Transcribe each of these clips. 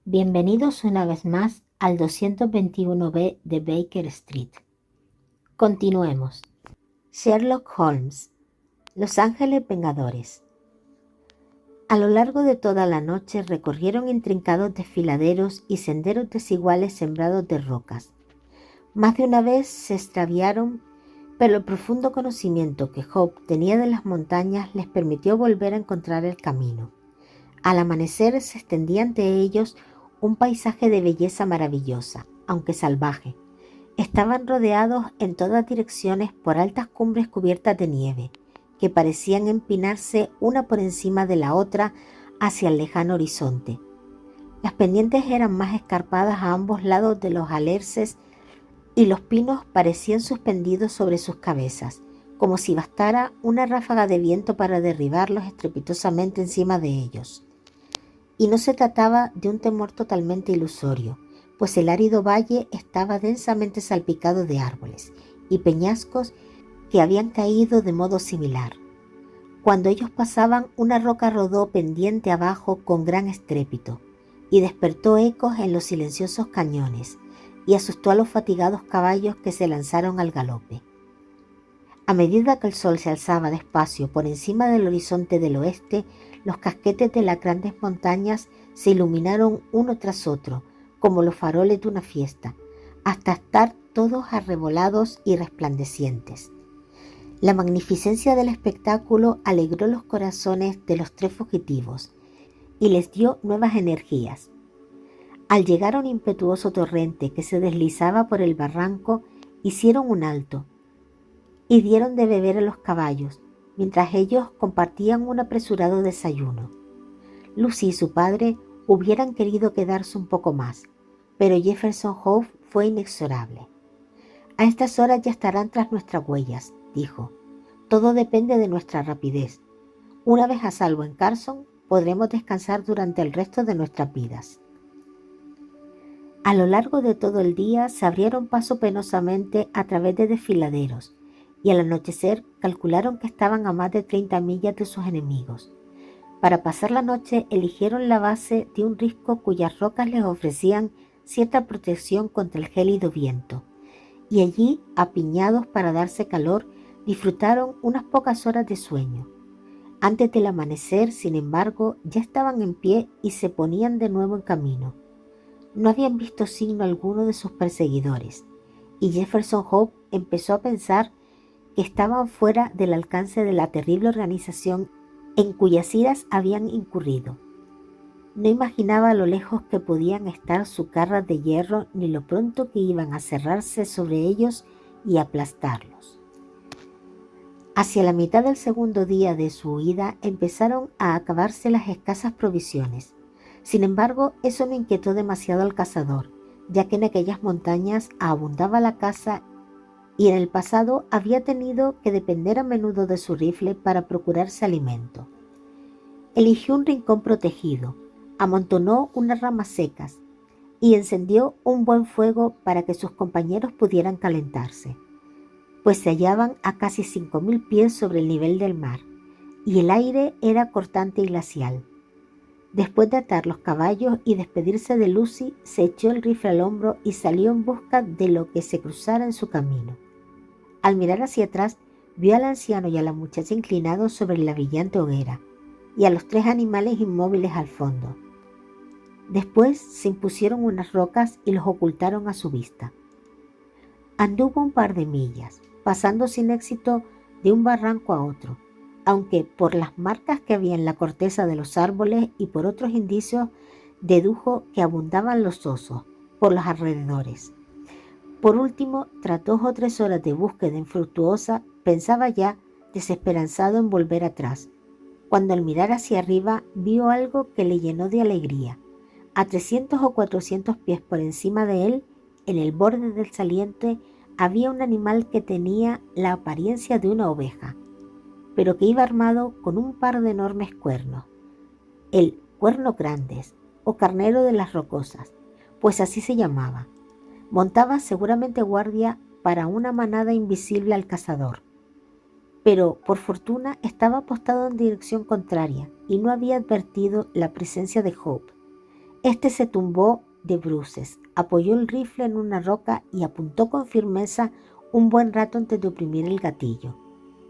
Bienvenidos una vez más al 221B de Baker Street. Continuemos. Sherlock Holmes, Los Ángeles Vengadores. A lo largo de toda la noche recorrieron intrincados desfiladeros y senderos desiguales sembrados de rocas. Más de una vez se extraviaron, pero el profundo conocimiento que Hope tenía de las montañas les permitió volver a encontrar el camino. Al amanecer se extendía ante ellos un paisaje de belleza maravillosa, aunque salvaje. Estaban rodeados en todas direcciones por altas cumbres cubiertas de nieve, que parecían empinarse una por encima de la otra hacia el lejano horizonte. Las pendientes eran más escarpadas a ambos lados de los alerces y los pinos parecían suspendidos sobre sus cabezas, como si bastara una ráfaga de viento para derribarlos estrepitosamente encima de ellos. Y no se trataba de un temor totalmente ilusorio, pues el árido valle estaba densamente salpicado de árboles y peñascos que habían caído de modo similar. Cuando ellos pasaban, una roca rodó pendiente abajo con gran estrépito y despertó ecos en los silenciosos cañones y asustó a los fatigados caballos que se lanzaron al galope. A medida que el sol se alzaba despacio por encima del horizonte del oeste, los casquetes de las grandes montañas se iluminaron uno tras otro, como los faroles de una fiesta, hasta estar todos arrebolados y resplandecientes. La magnificencia del espectáculo alegró los corazones de los tres fugitivos y les dio nuevas energías. Al llegar a un impetuoso torrente que se deslizaba por el barranco, hicieron un alto y dieron de beber a los caballos, mientras ellos compartían un apresurado desayuno. Lucy y su padre hubieran querido quedarse un poco más, pero Jefferson Hope fue inexorable. «A estas horas ya estarán tras nuestras huellas», dijo. «Todo depende de nuestra rapidez. Una vez a salvo en Carson, podremos descansar durante el resto de nuestras vidas». A lo largo de todo el día se abrieron paso penosamente a través de desfiladeros, y al anochecer calcularon que estaban a más de 30 millas de sus enemigos. Para pasar la noche eligieron la base de un risco cuyas rocas les ofrecían cierta protección contra el gélido viento, y allí, apiñados para darse calor, disfrutaron unas pocas horas de sueño. Antes del amanecer, sin embargo, ya estaban en pie y se ponían de nuevo en camino. No habían visto signo alguno de sus perseguidores, y Jefferson Hope empezó a pensar que estaban fuera del alcance de la terrible organización en cuyas iras habían incurrido. No imaginaba lo lejos que podían estar sus garras de hierro ni lo pronto que iban a cerrarse sobre ellos y aplastarlos. Hacia la mitad del segundo día de su huida empezaron a acabarse las escasas provisiones. Sin embargo, eso no inquietó demasiado al cazador, ya que en aquellas montañas abundaba la caza y en el pasado había tenido que depender a menudo de su rifle para procurarse alimento. Eligió un rincón protegido, amontonó unas ramas secas y encendió un buen fuego para que sus compañeros pudieran calentarse, pues se hallaban a casi 5.000 pies sobre el nivel del mar y el aire era cortante y glacial. Después de atar los caballos y despedirse de Lucy, se echó el rifle al hombro y salió en busca de lo que se cruzara en su camino. Al mirar hacia atrás, vio al anciano y a la muchacha inclinados sobre la brillante hoguera, y a los tres animales inmóviles al fondo. Después se impusieron unas rocas y los ocultaron a su vista. Anduvo un par de millas, pasando sin éxito de un barranco a otro, aunque por las marcas que había en la corteza de los árboles y por otros indicios dedujo que abundaban los osos por los alrededores. Por último, tras 2 o 3 horas de búsqueda infructuosa, pensaba ya desesperanzado en volver atrás, cuando al mirar hacia arriba vio algo que le llenó de alegría. A 300 o 400 pies por encima de él, en el borde del saliente, había un animal que tenía la apariencia de una oveja, pero que iba armado con un par de enormes cuernos, el cuerno grandes o carnero de las rocosas, pues así se llamaba. Montaba seguramente guardia para una manada invisible al cazador, pero por fortuna estaba apostado en dirección contraria y no había advertido la presencia de Hope. Este se tumbó de bruces, apoyó el rifle en una roca y apuntó con firmeza un buen rato antes de oprimir el gatillo.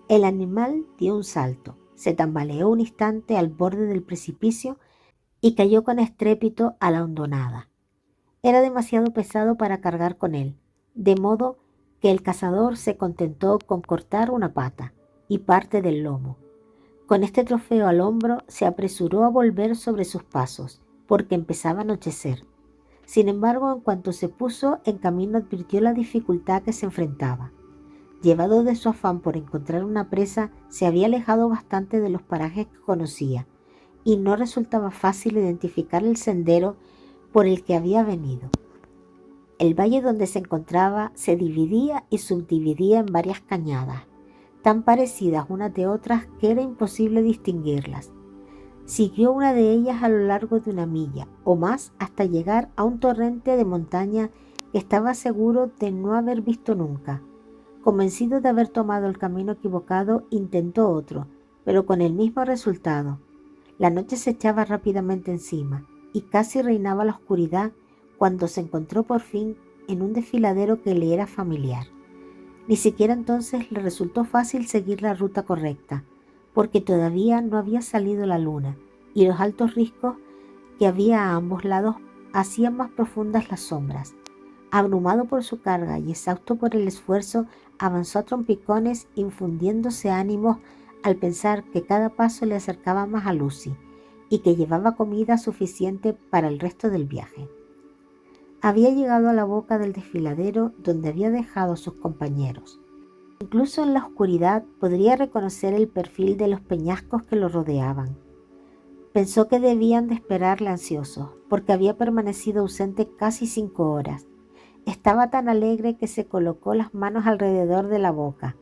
El animal dio un salto, se tambaleó un instante al borde del precipicio y cayó con estrépito a la hondonada. Era demasiado pesado para cargar con él, de modo que el cazador se contentó con cortar una pata y parte del lomo. Con este trofeo al hombro se apresuró a volver sobre sus pasos, porque empezaba a anochecer. Sin embargo, en cuanto se puso en camino advirtió la dificultad que se enfrentaba. Llevado de su afán por encontrar una presa, se había alejado bastante de los parajes que conocía, y no resultaba fácil identificar el sendero por el que había venido. El valle donde se encontraba se dividía y subdividía en varias cañadas, tan parecidas unas de otras que era imposible distinguirlas. Siguió una de ellas a lo largo de 1 milla o más hasta llegar a un torrente de montaña que estaba seguro de no haber visto nunca. Convencido de haber tomado el camino equivocado, intentó otro, pero con el mismo resultado. La noche se echaba rápidamente encima y casi reinaba la oscuridad cuando se encontró por fin en un desfiladero que le era familiar. Ni siquiera entonces le resultó fácil seguir la ruta correcta, porque todavía no había salido la luna y los altos riscos que había a ambos lados hacían más profundas las sombras. Abrumado por su carga y exhausto por el esfuerzo, avanzó a trompicones, infundiéndose ánimos al pensar que cada paso le acercaba más a Lucy y que llevaba comida suficiente para el resto del viaje. Había llegado a la boca del desfiladero donde había dejado a sus compañeros. Incluso en la oscuridad podría reconocer el perfil de los peñascos que lo rodeaban. Pensó que debían de esperarle ansiosos, porque había permanecido ausente casi 5 horas. Estaba tan alegre que se colocó las manos alrededor de la boca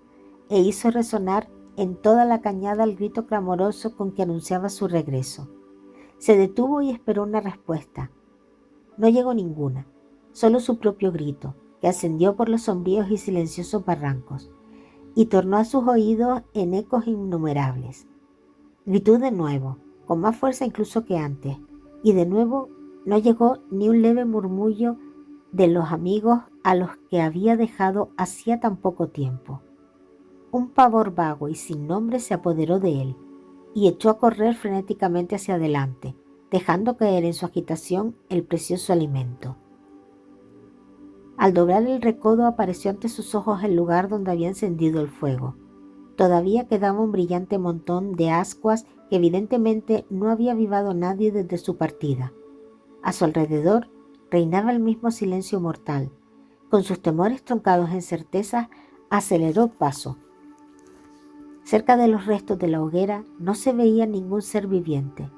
e hizo resonar en toda la cañada el grito clamoroso con que anunciaba su regreso. Se detuvo y esperó una respuesta. No llegó ninguna, solo su propio grito, que ascendió por los sombríos y silenciosos barrancos, y tornó a sus oídos en ecos innumerables. Gritó de nuevo, con más fuerza incluso que antes, y de nuevo no llegó ni un leve murmullo de los amigos a los que había dejado hacía tan poco tiempo. Un pavor vago y sin nombre se apoderó de él, y echó a correr frenéticamente hacia adelante, dejando caer en su agitación el precioso alimento. Al doblar el recodo apareció ante sus ojos el lugar donde había encendido el fuego. Todavía quedaba un brillante montón de ascuas que evidentemente no había avivado nadie desde su partida. A su alrededor reinaba el mismo silencio mortal. Con sus temores truncados en certezas, aceleró el paso. Cerca de los restos de la hoguera no se veía ningún ser viviente.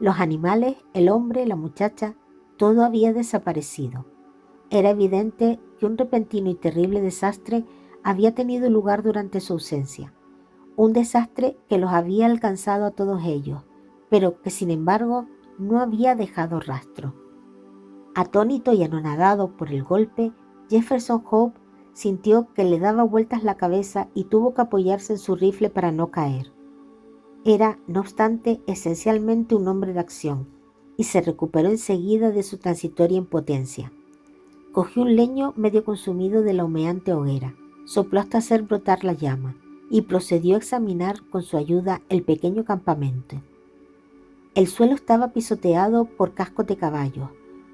Los animales, el hombre, la muchacha, todo había desaparecido. Era evidente que un repentino y terrible desastre había tenido lugar durante su ausencia. Un desastre que los había alcanzado a todos ellos, pero que sin embargo no había dejado rastro. Atónito y anonadado por el golpe, Jefferson Hope sintió que le daba vueltas la cabeza y tuvo que apoyarse en su rifle para no caer. Era, no obstante, esencialmente un hombre de acción, y se recuperó enseguida de su transitoria impotencia. Cogió un leño medio consumido de la humeante hoguera, sopló hasta hacer brotar la llama, y procedió a examinar con su ayuda el pequeño campamento. El suelo estaba pisoteado por cascos de caballos,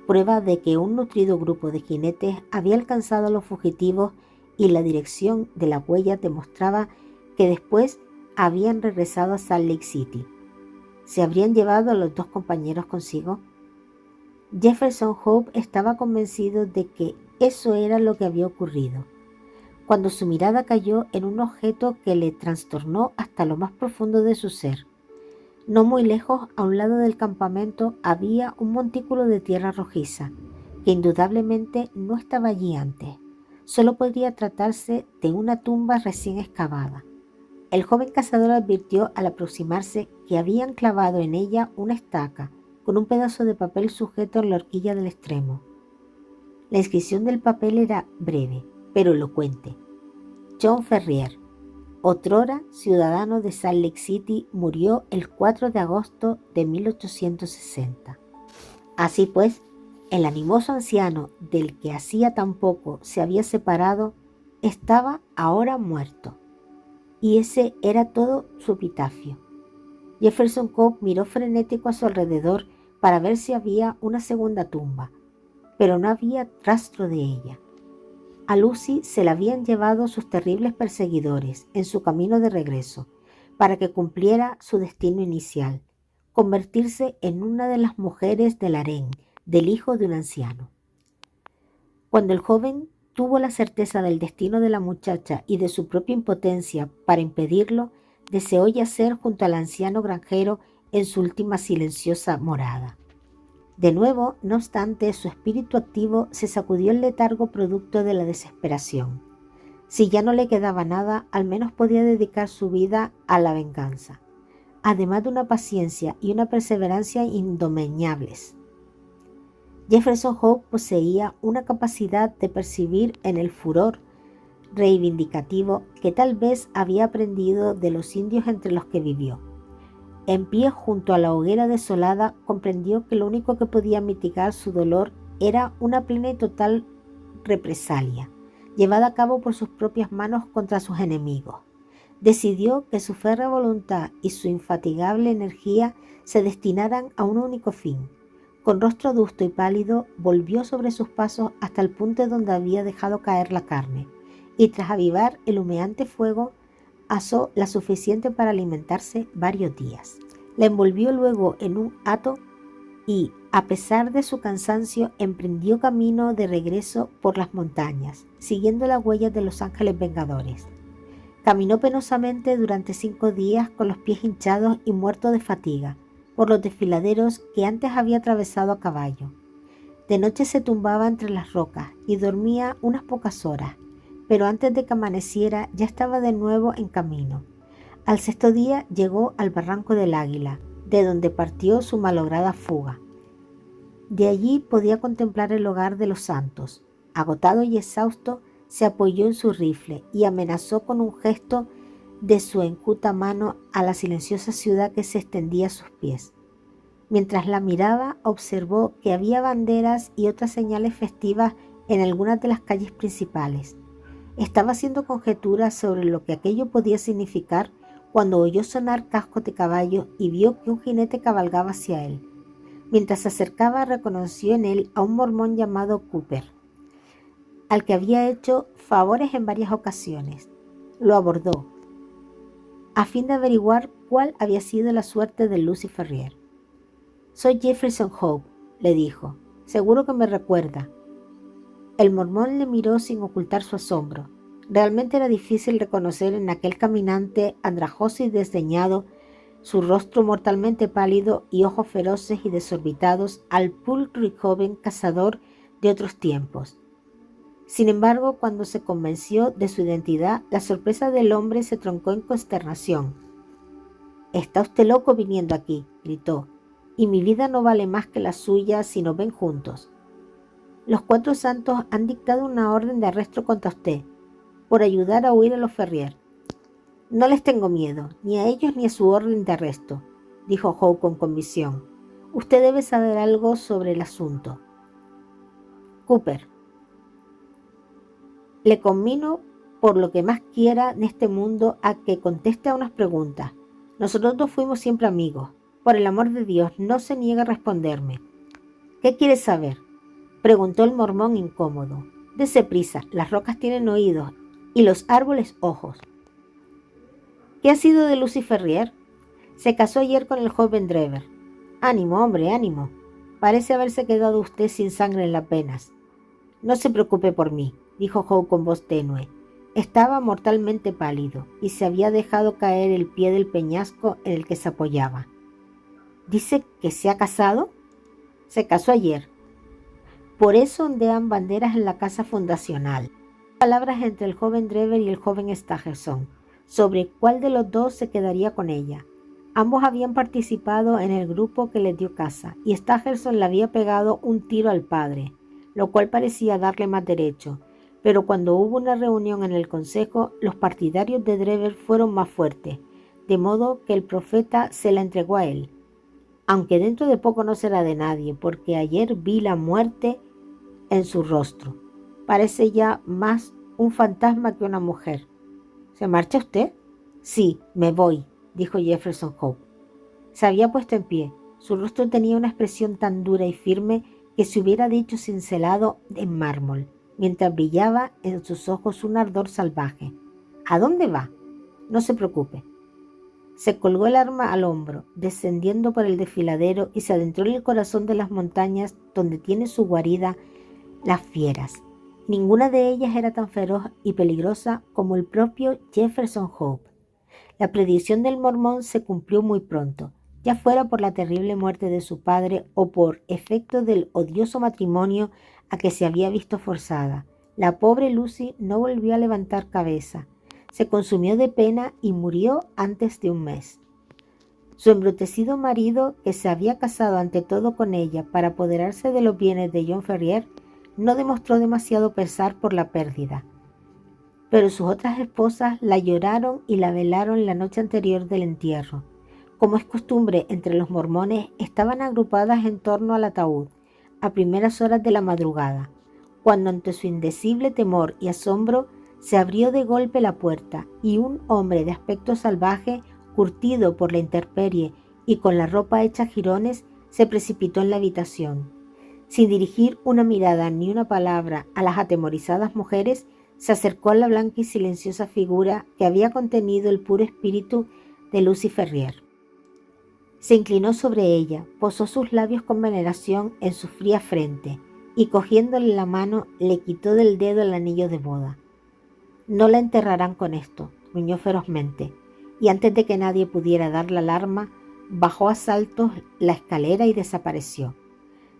prueba de que un nutrido grupo de jinetes había alcanzado a los fugitivos, y la dirección de las huellas demostraba que después habían regresado a Salt Lake City. ¿Se habrían llevado a los 2 compañeros consigo? Jefferson Hope estaba convencido de que eso era lo que había ocurrido, cuando su mirada cayó en un objeto que le trastornó hasta lo más profundo de su ser. No muy lejos, a un lado del campamento, había un montículo de tierra rojiza, que indudablemente no estaba allí antes. Solo podría tratarse de una tumba recién excavada. El joven cazador advirtió al aproximarse que habían clavado en ella una estaca con un pedazo de papel sujeto en la horquilla del extremo. La inscripción del papel era breve, pero elocuente. John Ferrier, otrora ciudadano de Salt Lake City, murió el 4 de agosto de 1860. Así pues, el animoso anciano del que hacía tan poco se había separado estaba ahora muerto, y ese era todo su epitafio. Jefferson Cobb miró frenético a su alrededor para ver si había una segunda tumba, pero no había rastro de ella. A Lucy se la habían llevado sus terribles perseguidores en su camino de regreso para que cumpliera su destino inicial, convertirse en una de las mujeres del harén del hijo de un anciano. Cuando el joven tuvo la certeza del destino de la muchacha y de su propia impotencia para impedirlo, deseó yacer junto al anciano granjero en su última silenciosa morada. De nuevo, no obstante, su espíritu activo se sacudió el letargo producto de la desesperación. Si ya no le quedaba nada, al menos podía dedicar su vida a la venganza, además de una paciencia y una perseverancia indomeñables. Jefferson Hope poseía una capacidad de percibir en el furor reivindicativo que tal vez había aprendido de los indios entre los que vivió. En pie junto a la hoguera desolada, comprendió que lo único que podía mitigar su dolor era una plena y total represalia, llevada a cabo por sus propias manos contra sus enemigos. Decidió que su férrea voluntad y su infatigable energía se destinaran a un único fin. Con rostro adusto y pálido, volvió sobre sus pasos hasta el punto donde había dejado caer la carne, y tras avivar el humeante fuego, asó la suficiente para alimentarse varios días. La envolvió luego en un hato y, a pesar de su cansancio, emprendió camino de regreso por las montañas, siguiendo las huellas de los ángeles vengadores. Caminó penosamente durante 5 días con los pies hinchados y muerto de fatiga por los desfiladeros que antes había atravesado a caballo. De noche se tumbaba entre las rocas y dormía unas pocas horas, pero antes de que amaneciera ya estaba de nuevo en camino. Al 6.º día llegó al Barranco del Águila, de donde partió su malograda fuga. De allí podía contemplar el hogar de los santos. Agotado y exhausto, se apoyó en su rifle y amenazó con un gesto de su enjuta mano a la silenciosa ciudad que se extendía a sus pies. Mientras la miraba, observó que había banderas y otras señales festivas en algunas de las calles principales. Estaba haciendo conjeturas sobre lo que aquello podía significar cuando oyó sonar cascos de caballo y vio que un jinete cabalgaba hacia él. Mientras se acercaba, reconoció en él a un mormón llamado Cooper, al que había hecho favores en varias ocasiones. Lo abordó, a fin de averiguar cuál había sido la suerte de Lucy Ferrier. «Soy Jefferson Hope», le dijo. «Seguro que me recuerda». El mormón le miró sin ocultar su asombro. Realmente era difícil reconocer en aquel caminante andrajoso y desdeñado, su rostro mortalmente pálido y ojos feroces y desorbitados, al pulcro y joven cazador de otros tiempos. Sin embargo, cuando se convenció de su identidad, la sorpresa del hombre se troncó en consternación. «Está usted loco viniendo aquí», gritó, «y mi vida no vale más que la suya si nos ven juntos. Los 4 santos han dictado una orden de arresto contra usted, por ayudar a huir a los Ferrier». «No les tengo miedo, ni a ellos ni a su orden de arresto», dijo Howe con convicción. «Usted debe saber algo sobre el asunto». «Cooper, le conmino por lo que más quiera en este mundo a que conteste a unas preguntas. Nosotros dos fuimos siempre amigos. Por el amor de Dios, no se niegue a responderme». «¿Qué quiere saber?», preguntó el mormón incómodo. «Dese prisa, las rocas tienen oídos y los árboles ojos». «¿Qué ha sido de Lucy Ferrier?». «Se casó ayer con el joven Drever». «Ánimo, hombre, ánimo. Parece haberse quedado usted sin sangre en las venas». «No se preocupe por mí», dijo Howe con voz tenue. Estaba mortalmente pálido y se había dejado caer el pie del peñasco en el que se apoyaba. «¿Dice que se ha casado?». «Se casó ayer». «Por eso ondean banderas en la casa fundacional». Palabras entre el joven Drever y el joven Staggerson sobre cuál de los dos se quedaría con ella. Ambos habían participado en el grupo que les dio casa y Staggerson le había pegado un tiro al padre, lo cual parecía darle más derecho, pero cuando hubo una reunión en el consejo, los partidarios de Drever fueron más fuertes, de modo que el profeta se la entregó a él. aunque dentro de poco no será de nadie, porque ayer vi la muerte en su rostro. Parece ya más un fantasma que una mujer. ¿Se marcha usted? Sí, me voy, dijo Jefferson Hope. Se había puesto en pie. Su rostro tenía una expresión tan dura y firme que se hubiera dicho cincelado en mármol, mientras brillaba en sus ojos un ardor salvaje. ¿A dónde va? No se preocupe. Se colgó el arma al hombro, descendiendo por el desfiladero y se adentró en el corazón de las montañas donde tiene su guarida las fieras. Ninguna de ellas era tan feroz y peligrosa como el propio Jefferson Hope. La predicción del mormón se cumplió muy pronto, ya fuera por la terrible muerte de su padre o por efecto del odioso matrimonio a que se había visto forzada. La pobre Lucy no volvió a levantar cabeza. Se consumió de pena y murió antes de un mes. Su embrutecido marido, que se había casado ante todo con ella para apoderarse de los bienes de John Ferrier, no demostró demasiado pesar por la pérdida. Pero sus otras esposas la lloraron y la velaron la noche anterior del entierro. Como es costumbre entre los mormones, estaban agrupadas en torno al ataúd, a primeras horas de la madrugada, cuando ante su indecible temor y asombro se abrió de golpe la puerta y un hombre de aspecto salvaje, curtido por la intemperie y con la ropa hecha jirones, se precipitó en la habitación. Sin dirigir una mirada ni una palabra a las atemorizadas mujeres, se acercó a la blanca y silenciosa figura que había contenido el puro espíritu de Lucy Ferrier. Se inclinó sobre ella, posó sus labios con veneración en su fría frente y cogiéndole la mano le quitó del dedo el anillo de boda. No la enterrarán con esto, gruñó ferozmente, y antes de que nadie pudiera dar la alarma, bajó a saltos la escalera y desapareció.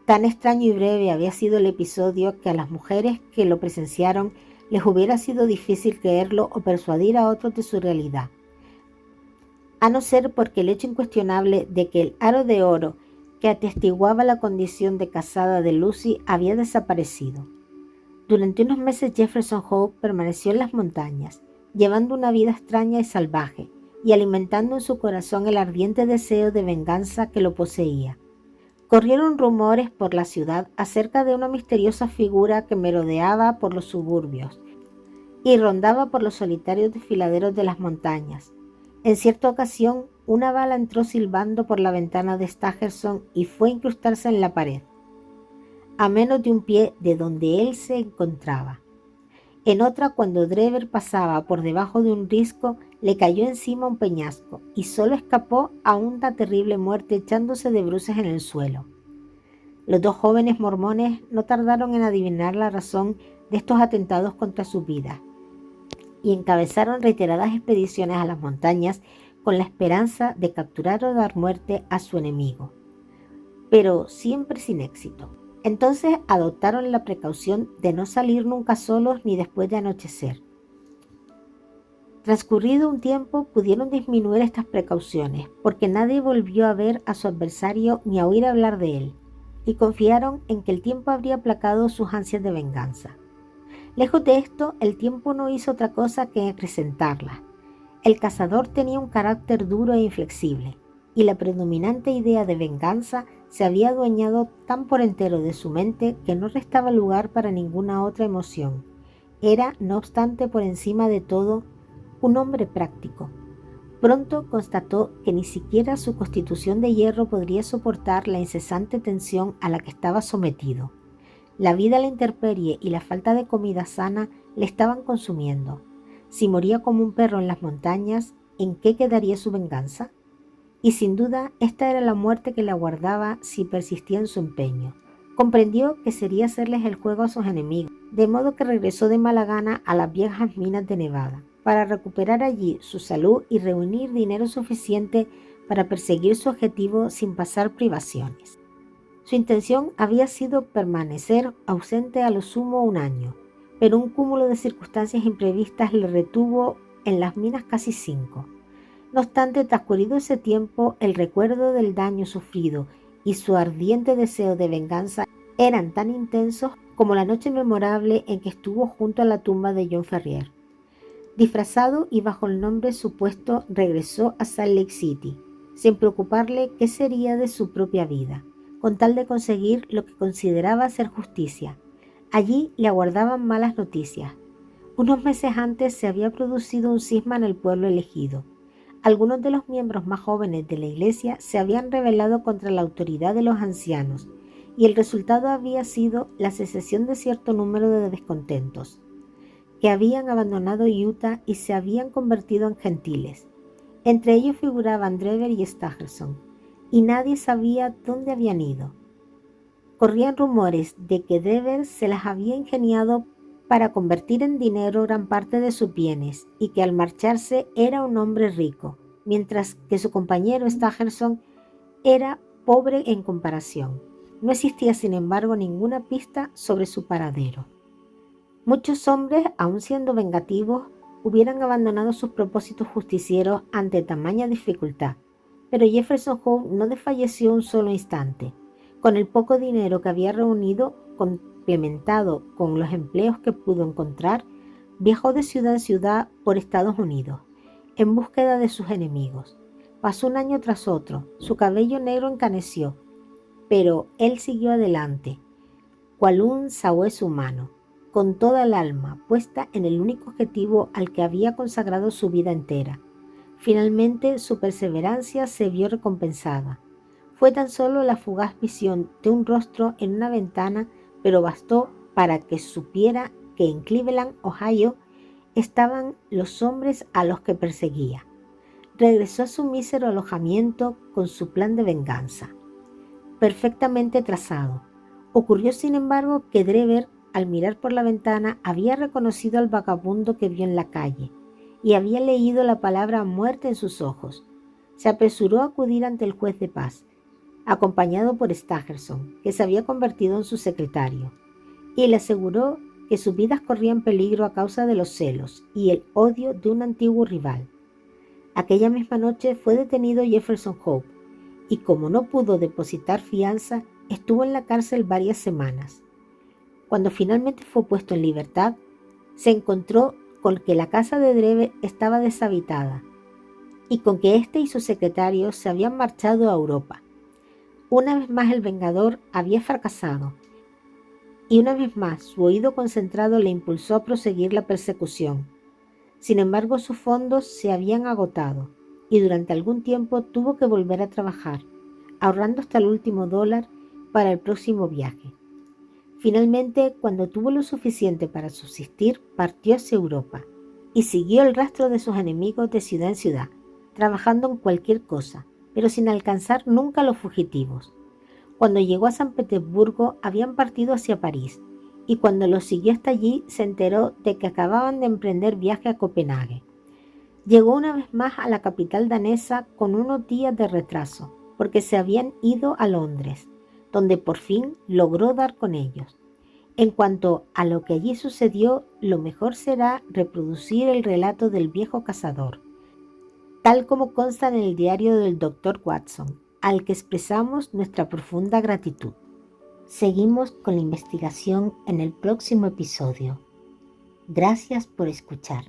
Tan extraño y breve había sido el episodio que a las mujeres que lo presenciaron les hubiera sido difícil creerlo o persuadir a otros de su realidad, a no ser porque el hecho incuestionable de que el aro de oro que atestiguaba la condición de casada de Lucy había desaparecido. Durante unos meses Jefferson Hope permaneció en las montañas, llevando una vida extraña y salvaje, y alimentando en su corazón el ardiente deseo de venganza que lo poseía. Corrieron rumores por la ciudad acerca de una misteriosa figura que merodeaba por los suburbios y rondaba por los solitarios desfiladeros de las montañas. En cierta ocasión, una bala entró silbando por la ventana de Staggerson y fue a incrustarse en la pared, a menos de un pie de donde él se encontraba. En otra, cuando Drever pasaba por debajo de un risco, le cayó encima un peñasco y solo escapó a una terrible muerte echándose de bruces en el suelo. Los dos jóvenes mormones no tardaron en adivinar la razón de estos atentados contra sus vidas y encabezaron reiteradas expediciones a las montañas con la esperanza de capturar o dar muerte a su enemigo, pero siempre sin éxito. Entonces adoptaron la precaución de no salir nunca solos ni después de anochecer. Transcurrido un tiempo pudieron disminuir estas precauciones porque nadie volvió a ver a su adversario ni a oír hablar de él, y confiaron en que el tiempo habría aplacado sus ansias de venganza. Lejos de esto, el tiempo no hizo otra cosa que acrecentarla. El cazador tenía un carácter duro e inflexible, y la predominante idea de venganza se había adueñado tan por entero de su mente que no restaba lugar para ninguna otra emoción. Era, no obstante, por encima de todo, un hombre práctico. Pronto constató que ni siquiera su constitución de hierro podría soportar la incesante tensión a la que estaba sometido. La vida a la intemperie y la falta de comida sana le estaban consumiendo. Si moría como un perro en las montañas, ¿en qué quedaría su venganza? Y sin duda, esta era la muerte que le aguardaba si persistía en su empeño. Comprendió que sería hacerles el juego a sus enemigos, de modo que regresó de mala gana a las viejas minas de Nevada, para recuperar allí su salud y reunir dinero suficiente para perseguir su objetivo sin pasar privaciones. Su intención había sido permanecer ausente a lo sumo un año, pero un cúmulo de circunstancias imprevistas le retuvo en las minas casi 5. No obstante, transcurrido ese tiempo, el recuerdo del daño sufrido y su ardiente deseo de venganza eran tan intensos como la noche memorable en que estuvo junto a la tumba de John Ferrier. Disfrazado y bajo el nombre supuesto, regresó a Salt Lake City, sin preocuparle qué sería de su propia vida, con tal de conseguir lo que consideraba ser justicia. Allí le aguardaban malas noticias. Unos meses antes se había producido un cisma en el pueblo elegido. Algunos de los miembros más jóvenes de la iglesia se habían rebelado contra la autoridad de los ancianos, y el resultado había sido la secesión de cierto número de descontentos, que habían abandonado Utah y se habían convertido en gentiles. Entre ellos figuraban Drever y Staggerson, y nadie sabía dónde habían ido. Corrían rumores de que Drever se las había ingeniado para convertir en dinero gran parte de sus bienes y que al marcharse era un hombre rico, mientras que su compañero Staggerson era pobre en comparación. No existía, sin embargo, ninguna pista sobre su paradero. Muchos hombres, aun siendo vengativos, hubieran abandonado sus propósitos justicieros ante tamaña dificultad, pero Jefferson Hope no desfalleció un solo instante. Con el poco dinero que había reunido, complementado con los empleos que pudo encontrar, viajó de ciudad en ciudad por Estados Unidos, en búsqueda de sus enemigos. Pasó un año tras otro, su cabello negro encaneció, pero él siguió adelante, cual un sabueso humano, con toda el alma puesta en el único objetivo al que había consagrado su vida entera. Finalmente su perseverancia se vio recompensada. Fue tan solo la fugaz visión de un rostro en una ventana, pero bastó para que supiera que en Cleveland, Ohio, estaban los hombres a los que perseguía. Regresó a su mísero alojamiento con su plan de venganza, perfectamente trazado. Ocurrió, sin embargo, que Drever, al mirar por la ventana, había reconocido al vagabundo que vio en la calle y había leído la palabra muerte en sus ojos. Se apresuró a acudir ante el juez de paz, acompañado por Staggerson, que se había convertido en su secretario, y le aseguró que sus vidas corrían peligro a causa de los celos y el odio de un antiguo rival. Aquella misma noche fue detenido Jefferson Hope, y como no pudo depositar fianza, estuvo en la cárcel varias semanas. Cuando finalmente fue puesto en libertad, se encontró con que la casa de Drever estaba deshabitada y con que éste y su secretario se habían marchado a Europa. Una vez más el vengador había fracasado, y una vez más su oído concentrado le impulsó a proseguir la persecución. Sin embargo, sus fondos se habían agotado, y durante algún tiempo tuvo que volver a trabajar, ahorrando hasta el último dólar para el próximo viaje. Finalmente, cuando tuvo lo suficiente para subsistir, partió hacia Europa y siguió el rastro de sus enemigos de ciudad en ciudad, trabajando en cualquier cosa, pero sin alcanzar nunca a los fugitivos. Cuando llegó a San Petersburgo, habían partido hacia París, y cuando los siguió hasta allí, se enteró de que acababan de emprender viaje a Copenhague. Llegó una vez más a la capital danesa con unos días de retraso, porque se habían ido a Londres, donde por fin logró dar con ellos. En cuanto a lo que allí sucedió, lo mejor será reproducir el relato del viejo cazador, tal como consta en el diario del Dr. Watson, al que expresamos nuestra profunda gratitud. Seguimos con la investigación en el próximo episodio. Gracias por escuchar.